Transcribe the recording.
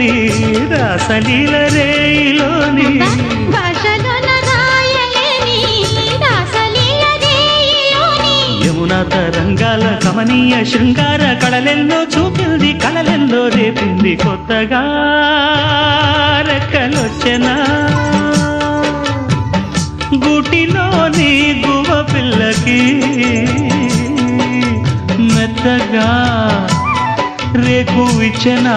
రేయిలోని రాసలీల రేయిలోని యమునా తరంగాల కమనీయ శృంగార కళలెన్నో చూపింది కళలెన్నో రేపింది కొత్తగా రెక్కలొచ్చెనా గూటిలోని గువ్వ పిల్లకి మెత్తగా రేకు ఇచ్చెనా